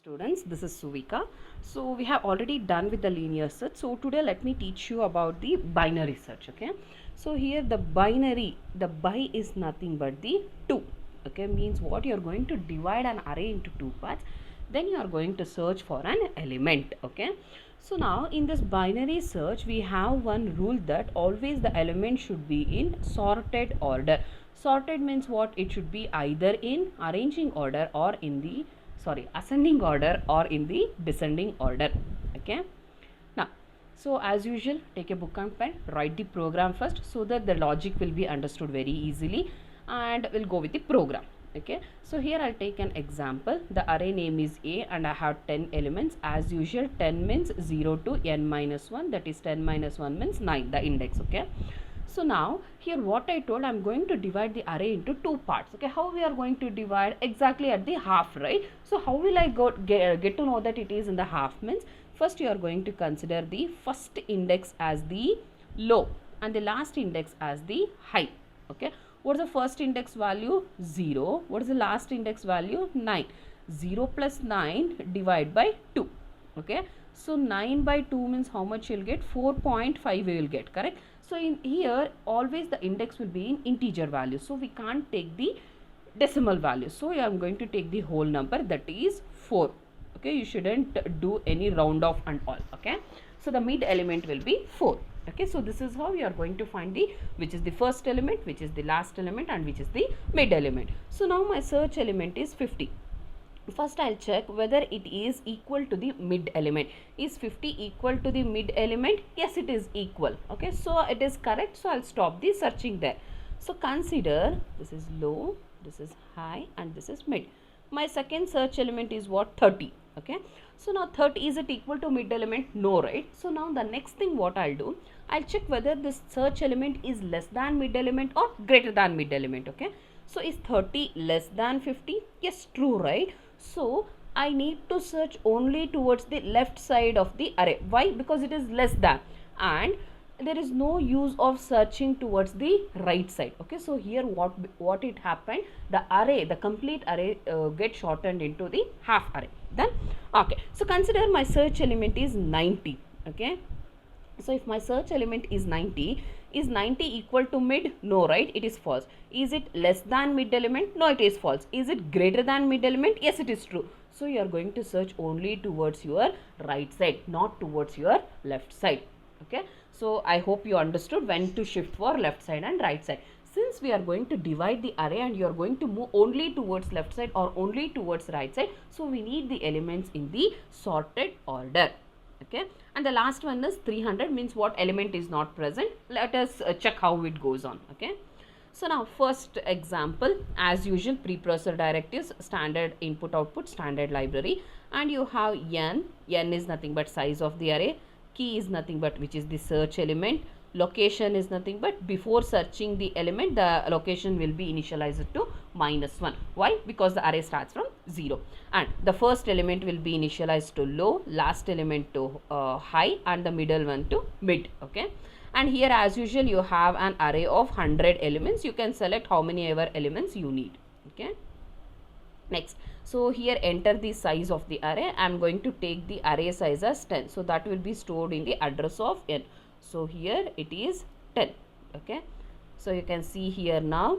Students, this is Suvika. So we have already done with the linear search. So today let me teach you about the binary search. Okay. So here the binary, the bi is nothing but the 2. Okay, means what you are going to divide an array into two parts. Then you are going to search for an element. Okay. So now in this binary search we have one rule that always the element should be in sorted order. Sorted means what? It should be either in arranging order or in the ascending order or in the descending order. Okay. Now, so as usual, take a book and pen, write the program first so that the logic will be understood very easily, and we'll go with the program. Okay. So here I'll take an example. The array name is A and I have 10 elements. As usual, 10 means 0 to n minus 1, that is 10 minus 1 means 9, the index. Okay. So now here what I told, I'm going to divide the array into two parts. Okay, how we are going to divide? Exactly at the half, right? So how will I get to know that it is in the half? Means first you are going to consider the first index as the low and the last index as the high. Okay, what is the first index value? 0. What is the last index value? 9. 0 plus 9 divide by 2. Okay, so 9 by 2 means how much you will get? 4.5 we will get, correct? So in here always the index will be in integer value, so we can't take the decimal value, so I am going to take the whole number, that is 4. Okay, you shouldn't do any round off and all. Okay, so the mid element will be 4. Okay, so this is how we are going to find the which is the first element, which is the last element, and which is the mid element. So now my search element is 50. First I'll check whether it is equal to the mid element. Is 50 equal to the mid element? Yes, it is equal. Okay, so it is correct, so I'll stop the searching there. So consider this is low, this is high, and this is mid. My second search element is what? 30. Okay, so now 30, is it equal to mid element? No, right? So now the next thing what I'll do, I'll check whether this search element is less than mid element or greater than mid element. Okay, so is 30 less than 50? Yes, true, right? So I need to search only towards the left side of the array. Why? Because it is less than, and there is no use of searching towards the right side. Okay, so here what it happened, the array, the complete array gets shortened into the half array. Then okay, so consider my search element is 90. Okay, so if my search element is 90, is 90 equal to mid? No, right? It is false. Is it less than mid element? No, it is false. Is it greater than mid element? Yes, it is true. So you are going to search only towards your right side, not towards your left side. Okay, so I hope you understood when to shift for left side and right side. Since we are going to divide the array and you are going to move only towards left side or only towards right side, so we need the elements in the sorted order. Okay, and the last one is 300, means what element is not present. Let us check how it goes on. Okay, so now first example, as usual, preprocessor directives, standard input output, standard library, and you have n is nothing but size of the array, key is nothing but which is the search element, location is nothing but before searching the element the location will be initialized to -1. Why? Because the array starts from 0, and the first element will be initialized to low, last element to high, and the middle one to mid. Okay, and here as usual you have an array of 100 elements. You can select how many ever elements you need. Okay, next, so here enter the size of the array. I am going to take the array size as 10, so that will be stored in the address of n. So here it is 10. Okay, so you can see here now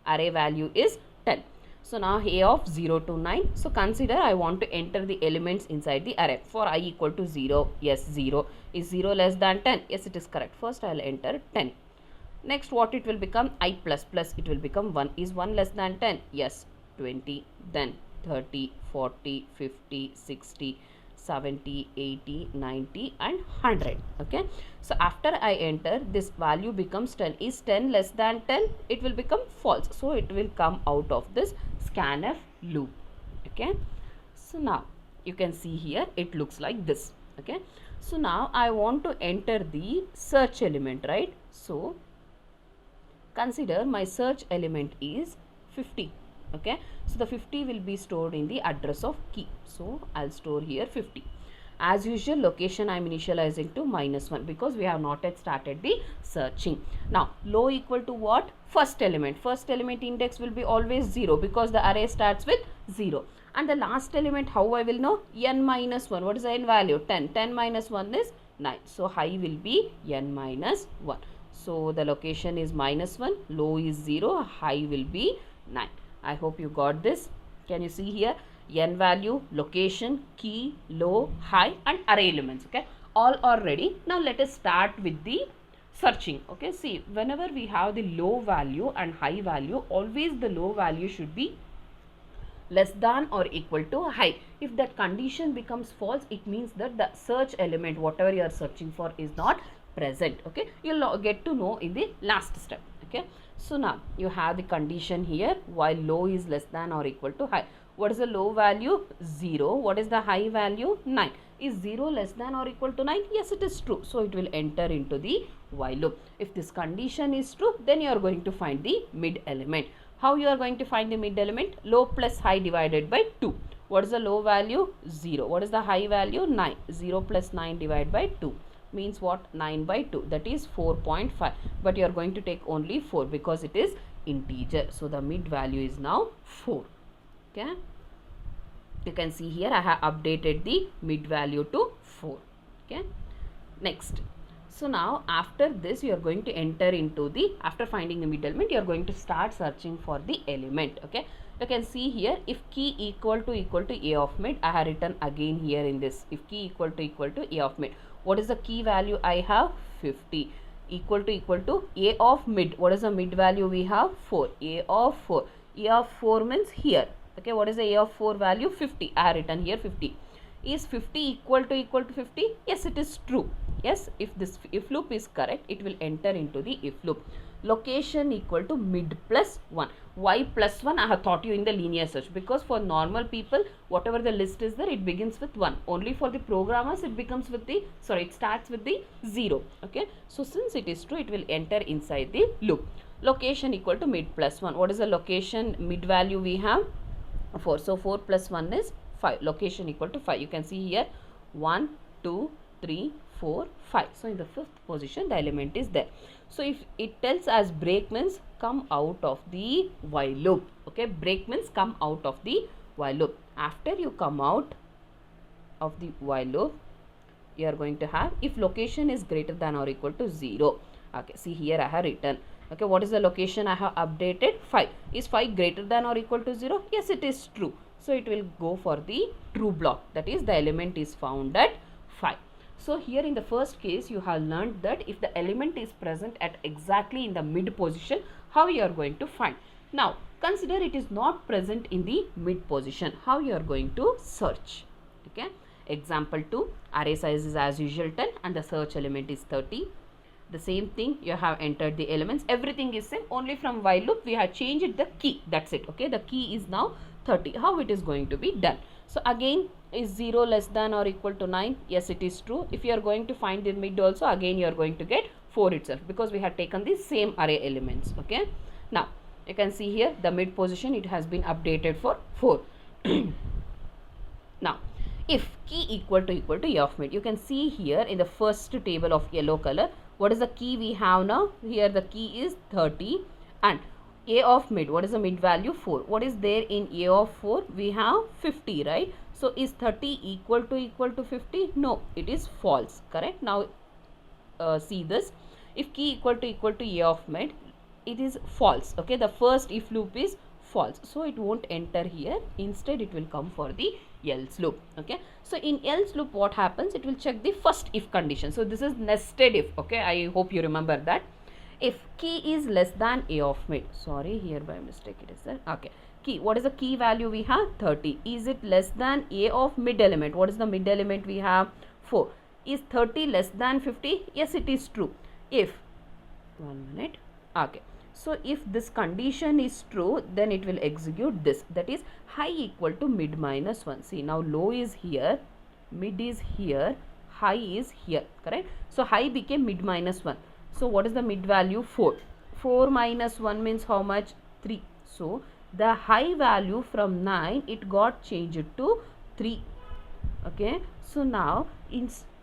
array value is 10. So now a of 0 to 9. So consider I want to enter the elements inside the array. For I equal to 0, yes, 0. Is 0 less than 10? Yes, it is correct. First I will enter 10. Next what it will become? I plus plus, it will become 1. Is 1 less than 10? Yes, 20. Then 30, 40, 50, 60, 70, 80, 90 and 100. Okay, so after I enter, this value becomes 10. Is 10 less than 10? It will become false, so it will come out of this scanf loop. Okay, so now you can see here it looks like this. Okay, so now I want to enter the search element, right? So consider my search element is 50. Okay, so the 50 will be stored in the address of key, so I'll store here 50. As usual, location I am initializing to -1 because we have not yet started the searching. Now low equal to what? First element. First element index will be always 0 because the array starts with 0. And the last element, how I will know? N minus 1. What is the n value? 10. 10 minus 1 is 9. So high will be n minus 1. So the location is minus 1, low is 0, high will be 9. I hope you got this. Can you see here? N value, location, key, low, high and array elements. Okay, all are ready. Now let us start with the searching. Okay, see, whenever we have the low value and high value, always the low value should be less than or equal to high. If that condition becomes false, it means that the search element, whatever you are searching for, is not present. Okay, you'll get to know in the last step. Okay, so now you have the condition here, while low is less than or equal to high. What is the low value? 0. What is the high value? 9. Is 0 less than or equal to 9? Yes, it is true. So it will enter into the while loop. If this condition is true, then you are going to find the mid element. How you are going to find the mid element? Low plus high divided by 2. What is the low value? 0. What is the high value? 9. 0 plus 9 divided by 2 means what? 9 by 2, that is 4.5. But you are going to take only 4 because it is integer. So the mid value is now 4. Okay, you can see here I have updated the mid value to 4. Okay, next. So now after this you are going to enter into the, after finding the mid element, you are going to start searching for the element. Okay, you can see here, if key equal to a of mid, I have written again here in this, if key equal to a of mid. What is the key value I have? 50. Equal to a of mid. What is the mid value we have? 4. A of 4. A of 4 means here. Okay, what is the a of 4 value? 50. I have written here 50. Is 50 equal to 50? Yes, it is true. Yes, if this if loop is correct, it will enter into the if loop. Location equal to mid plus 1. Why plus 1? I have taught you in the linear search, because for normal people, whatever the list is there, it begins with 1. Only for the programmers, it becomes with the, it starts with the 0. Okay, so since it is true, it will enter inside the loop. Location equal to mid plus 1. What is the location mid value we have? 4. So 4 plus 1 is 5. Location equal to 5. You can see here 1, 2, 3, 4, 5. So in the fifth position the element is there. So if it tells as break means come out of the while loop. Okay, break means come out of the while loop. After you come out of the while loop, you are going to have if location is greater than or equal to 0. Okay, see here I have written. Okay, what is the location I have updated? 5. Is 5 greater than or equal to 0? Yes, it is true. So it will go for the true block, that is the element is found at 5. So here in the first case you have learned that if the element is present at exactly in the mid position, how you are going to find. Now consider it is not present in the mid position, how you are going to search. Okay, example 2, array size is as usual 10 and the search element is 30. The same thing, you have entered the elements, everything is same, only from while loop we have changed the key, that's it. Okay, the key is now 30. How it is going to be done? So again, is 0 less than or equal to 9? Yes, it is true. If you are going to find the mid also, again you are going to get 4 itself, because we have taken the same array elements. Okay, now you can see here the mid position, it has been updated for 4. Now if key equal to a of mid, you can see here in the first table of yellow color, what is the key we have now? Here the key is 30 and a of mid, what is the mid value? 4. What is there in a of 4? We have 50, right? So is 30 equal to 50? No, it is false, correct? Now see this, if key equal to a of mid, it is false. Okay, the first if loop is false, so it won't enter here, instead it will come for the else loop. Okay, so in else loop what happens, it will check the first if condition. So this is nested if. Okay, I hope you remember that. If key is less than a of mid, sorry, here by mistake it is there. Okay, key, what is the key value we have? 30. Is it less than a of mid element? What is the mid element we have? 4. Is 30 less than 50? Yes, it is true. If, 1 minute, okay, so if this condition is true, then it will execute this, that is high equal to mid minus 1. See, now low is here, mid is here, high is here, correct? So high became mid minus 1. So what is the mid value? 4. 4 minus 1 means how much? 3. So the high value from 9, it got changed to 3. Okay, so now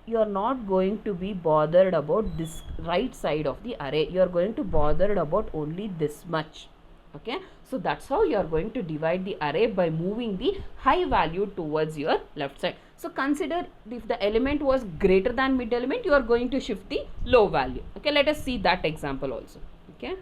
you are not going to be bothered about this right side of the array, you are going to bothered about only this much. Okay, so that's how you are going to divide the array by moving the high value towards your left side. So consider if the element was greater than mid element, you are going to shift the low value. Okay, let us see that example also. Okay,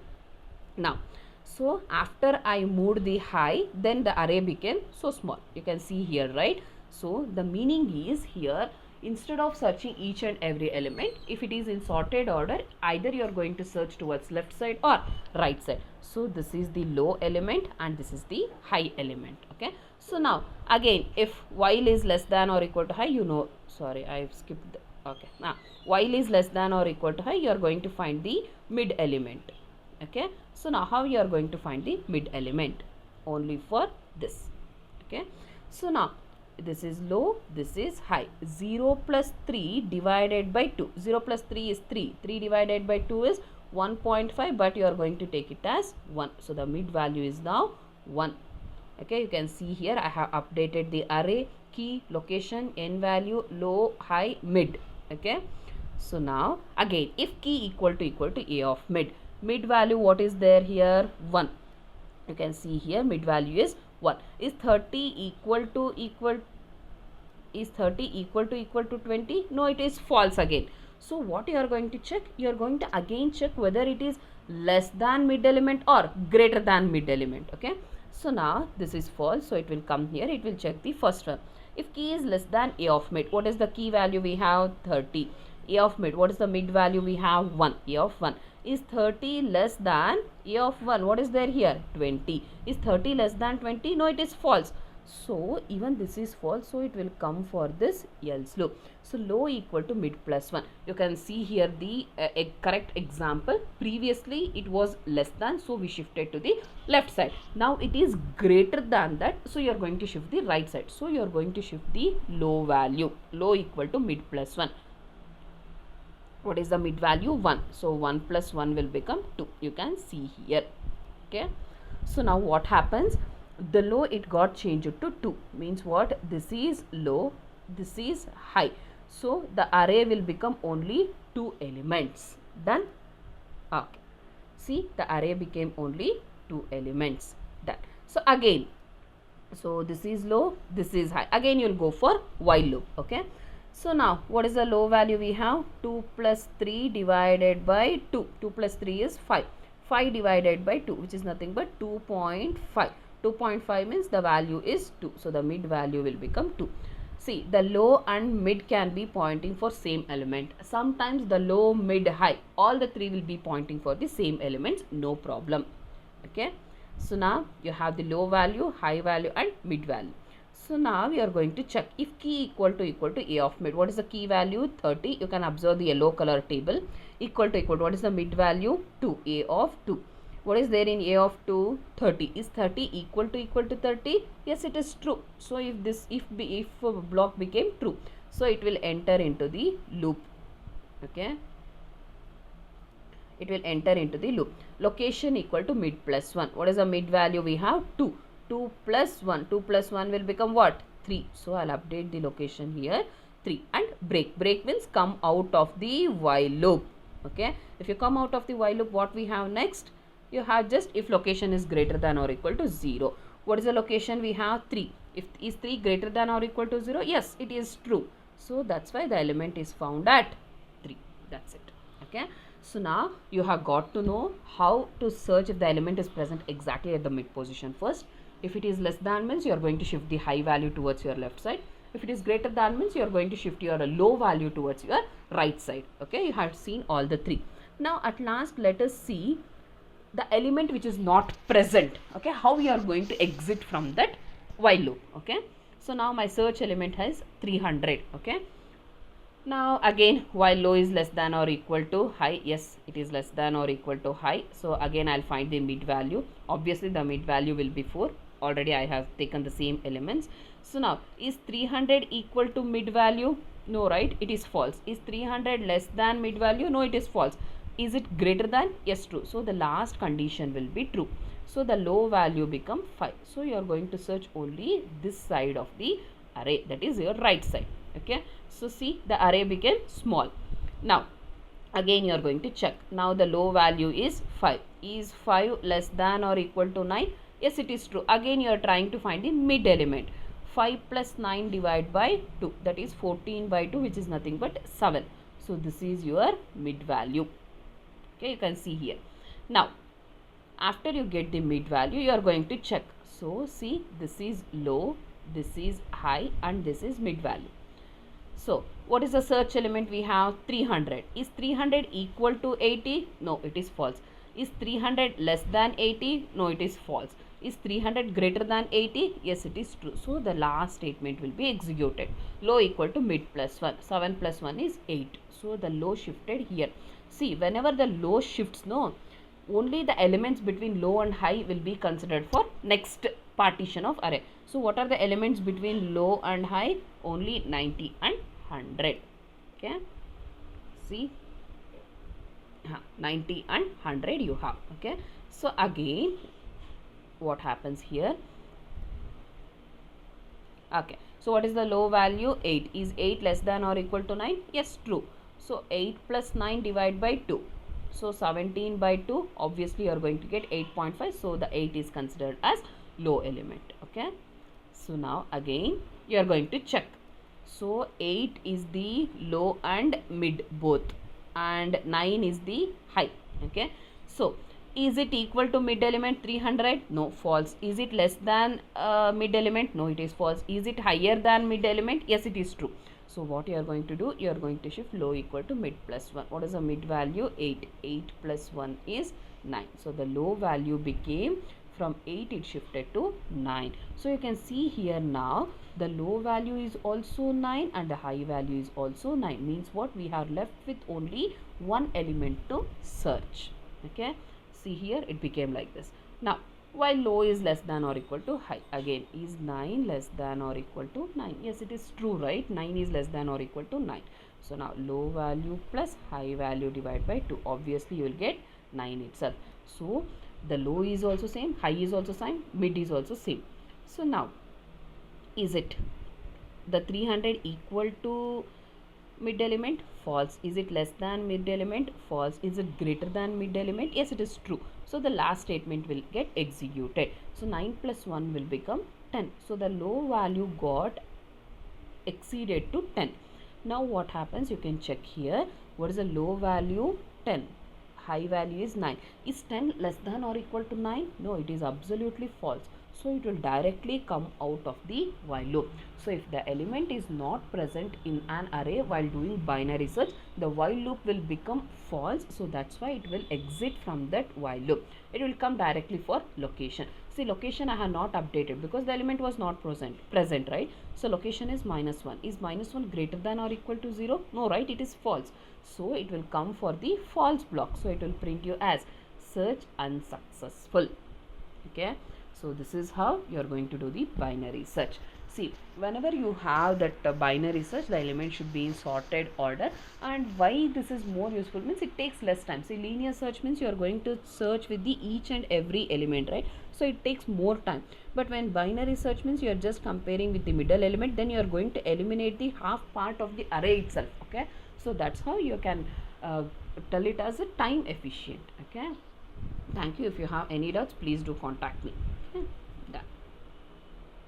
now so after I moved the high, then the array became so small. You can see here, right? So the meaning is here, instead of searching each and every element, if it is in sorted order, either you are going to search towards left side or right side. So this is the low element and this is the high element. Okay, so now again, if while is less than or equal to high, you know, sorry, I have skipped the, okay, now while is less than or equal to high, you are going to find the mid element. Okay, so now how you are going to find the mid element? Only for this. Okay, so now this is low, this is high. 0 plus 3 divided by 2. 0 plus 3 is 3. 3 divided by 2 is 1.5, but you are going to take it as 1. So the mid value is now 1. Okay, you can see here I have updated the array, key, location, n value, low, high, mid. Okay, so now again, if key equal to a of mid, mid value what is there here? 1. You can see here mid value is 1. Is 30 equal to 20? No, it is false again. So what you are going to check? You are going to again check whether it is less than mid element or greater than mid element. Okay, so now this is false, so it will come here, it will check the first one. If key is less than a of mid, what is the key value we have? 30. A of mid, what is the mid value we have? 1. A of 1. Is 30 less than a of 1? What is there here? 20. Is 30 less than 20? No, it is false. So even this is false, so it will come for this else loop. So low equal to mid plus 1. You can see here the correct example. Previously it was less than, so we shifted to the left side. Now it is greater than that, so you are going to shift the right side. So you are going to shift the low value. Low equal to mid plus 1. What is the mid value? 1. So 1 plus 1 will become 2. You can see here. Okay, so now what happens? The low, it got changed to 2. Means what? This is low, this is high. So the array will become only 2 elements. Done? Okay, see, the array became only 2 elements. Done. So again, so this is low, this is high. Again you will go for while loop. Okay, so now what is the low value we have? 2 plus 3 divided by 2. 2 plus 3 is 5. 5 divided by 2, which is nothing but 2.5. 2.5 means the value is 2. So the mid value will become 2. See, the low and mid can be pointing for same element. Sometimes the low, mid, high, all the three will be pointing for the same elements. No problem. Okay, so now you have the low value, high value and mid value. So now we are going to check if key equal to a of mid. What is the key value? 30. You can observe the yellow color table. Equal to what is the mid value? 2. A of 2. What is there in a of 2? 30. Is 30 equal to 30? Yes, it is true. So if block became true, so it will enter into the loop. Okay, it will enter into the loop. Location equal to mid plus 1. What is the mid value we have? 2. 2 plus 1. 2 plus 1 will become what? 3. So I'll update the location here, 3. And break. Break means come out of the while loop. Okay, if you come out of the while loop, what we have next? You have just if location is greater than or equal to 0. What is the location we have? 3. If is 3 greater than or equal to 0? Yes, it is true. So that's why the element is found at 3. That's it. Okay, so now you have got to know how to search if the element is present exactly at the mid position first. If it is less than means you are going to shift the high value towards your left side. If it is greater than means you are going to shift your low value towards your right side. Okay, you have seen all the three. Now at last let us see the element which is not present. Okay, how we are going to exit from that while loop. Okay, so now my search element has 300. Okay, now again while low is less than or equal to high, yes, it is less than or equal to high. So again I'll find the mid value. Obviously the mid value will be 4. Already I have taken the same elements. So now is 300 equal to mid value? No, right? It is false. Is 300 less than mid value? No, it is false. Is it greater than? Yes, true. So the last condition will be true. So the low value become 5. So you are going to search only this side of the array, that is your right side. Okay, so see the array became small. Now again you are going to check. Now the low value is 5. Is 5 less than or equal to 9? Yes, it is true. Again you are trying to find the mid element. 5 plus 9 divided by 2, that is 14 by 2, which is nothing but 7. So this is your mid value. Okay, you can see here. Now after you get the mid value, you are going to check. So see, this is low, this is high, and this is mid value. So what is the search element we have? 300. Is 300 equal to 80? No, it is false. Is 300 less than 80? No, it is false. Is 300 greater than 80? Yes, it is true. So the last statement will be executed. Low equal to mid plus 1. 7 plus 1 is 8. So the low shifted here. See, whenever the low shifts, no, only the elements between low and high will be considered for next partition of array. So what are the elements between low and high? Only 90 and 100. Okay, see, 90 and 100 you have. Okay, so again what happens here? Okay, so what is the low value? 8. Is 8 less than or equal to 9? Yes, true. So 8 plus 9 divided by 2. So 17 by 2, obviously you are going to get 8.5. So the 8 is considered as low element. Okay, so now again you are going to check. So 8 is the low and mid both, and 9 is the high. Okay, so is it equal to mid element 300? No, false. Is it less than mid element? No, it is false. Is it higher than mid element? Yes, it is true. So what you are going to do? You are going to shift low equal to mid plus 1. What is the mid value? 8. 8 plus 1 is 9. So the low value became, from 8 it shifted to 9. So you can see here now the low value is also 9 and the high value is also 9. Means what? We are left with only one element to search. Okay, see here it became like this. Now while low is less than or equal to high, again is 9 less than or equal to 9? Yes, it is true, right? 9 is less than or equal to 9. So now low value plus high value divided by 2, obviously you will get 9 itself. So the low is also same, high is also same, mid is also same. So now is it the 300 equal to mid element? False. Is it less than mid element? False. Is it greater than mid element? Yes, it is true. So the last statement will get executed. So 9 plus 1 will become 10. So the low value got exceeded to 10. Now what happens? You can check here. What is the low value? 10. High value is 9. Is 10 less than or equal to 9? No, it is absolutely false. So it will directly come out of the while loop. So if the element is not present in an array while doing binary search, the while loop will become false. So that's why it will exit from that while loop. It will come directly for location. See, location I have not updated because the element was not present, right? So location is -1. Is -1 greater than or equal to 0? No, right? It is false. So it will come for the false block. So it will print you as search unsuccessful. Okay, so this is how you are going to do the binary search. See, whenever you have that binary search, the element should be in sorted order. And why this is more useful means it takes less time. See, linear search means you are going to search with the each and every element, right? So it takes more time. But when binary search means you are just comparing with the middle element, then you are going to eliminate the half part of the array itself. Okay, so that's how you can tell it as a time efficient. Okay, thank you. If you have any doubts, please do contact me.